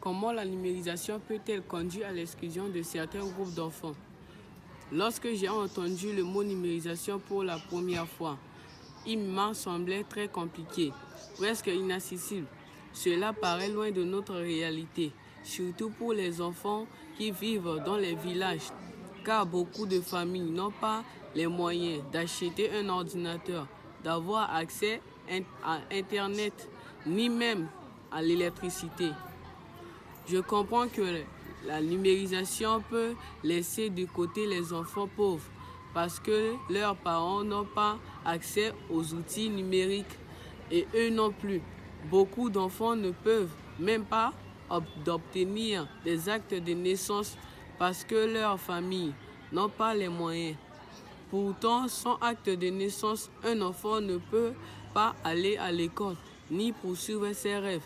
Comment la numérisation peut-elle conduire à l'exclusion de certains groupes d'enfants? Lorsque j'ai entendu le mot numérisation pour la première fois, il m'a semblé très compliqué, presque inaccessible. Cela paraît loin de notre réalité, surtout pour les enfants qui vivent dans les villages, car beaucoup de familles n'ont pas les moyens d'acheter un ordinateur, d'avoir accès à Internet, ni même à l'électricité. Je comprends que la numérisation peut laisser de côté les enfants pauvres parce que leurs parents n'ont pas accès aux outils numériques et eux non plus. Beaucoup d'enfants ne peuvent même pas obtenir des actes de naissance parce que leurs familles n'ont pas les moyens. Pourtant, sans acte de naissance, un enfant ne peut pas aller à l'école ni poursuivre ses rêves.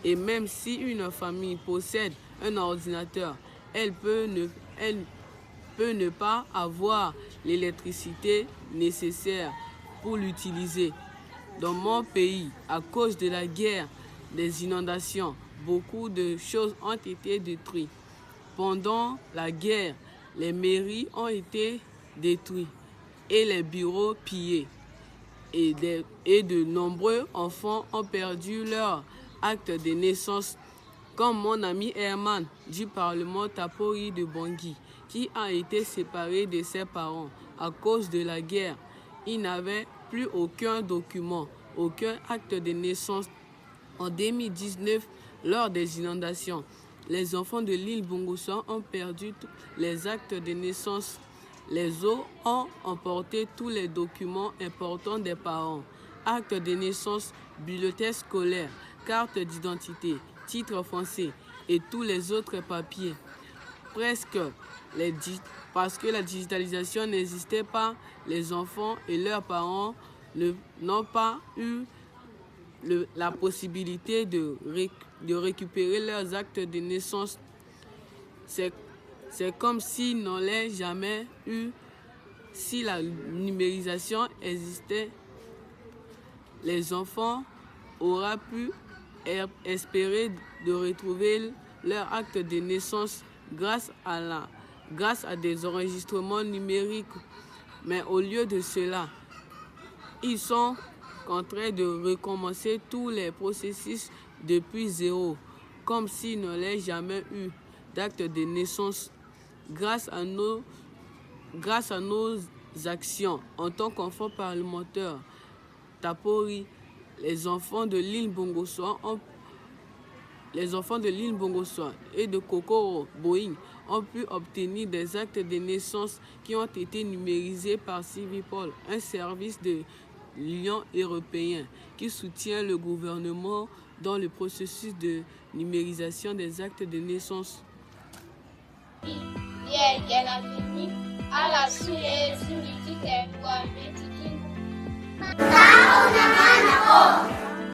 Et même si une famille possède un ordinateur, elle peut ne pas avoir l'électricité nécessaire pour l'utiliser. Dans mon pays, à cause de la guerre, des inondations, beaucoup de choses ont été détruites. Pendant la guerre, les mairies ont été détruites et les bureaux pillés. Et de nombreux enfants ont perdu leur acte de naissance, comme mon ami Herman du Parlement Tapori de Bangui, qui a été séparé de ses parents à cause de la guerre. Il n'avait plus aucun document, aucun acte de naissance. En 2019, lors des inondations, les enfants de l'île Bongossouan ont perdu tous les actes de naissance. Les eaux ont emporté tous les documents importants des parents, actes de naissance, bulletins scolaires, carte d'identité, titre foncier et tous les autres papiers. Parce que la digitalisation n'existait pas, les enfants et leurs parents n'ont pas eu la possibilité de récupérer leurs actes de naissance. C'est comme s'ils n'auraient jamais eu. Si la numérisation existait, les enfants auraient pu espérer de retrouver leur acte de naissance grâce à des enregistrements numériques. Mais au lieu de cela, ils sont contraints de recommencer tous les processus depuis zéro, comme s'ils n'auraient jamais eu d'acte de naissance. Grâce à nos actions en tant qu'enfants parlementaires Tapori, les enfants de l'île Bongossouan et de Kokoro Boing ont pu obtenir des actes de naissance qui ont été numérisés par Civipol, un service de l'Union européenne qui soutient le gouvernement dans le processus de numérisation des actes de naissance. À la suite,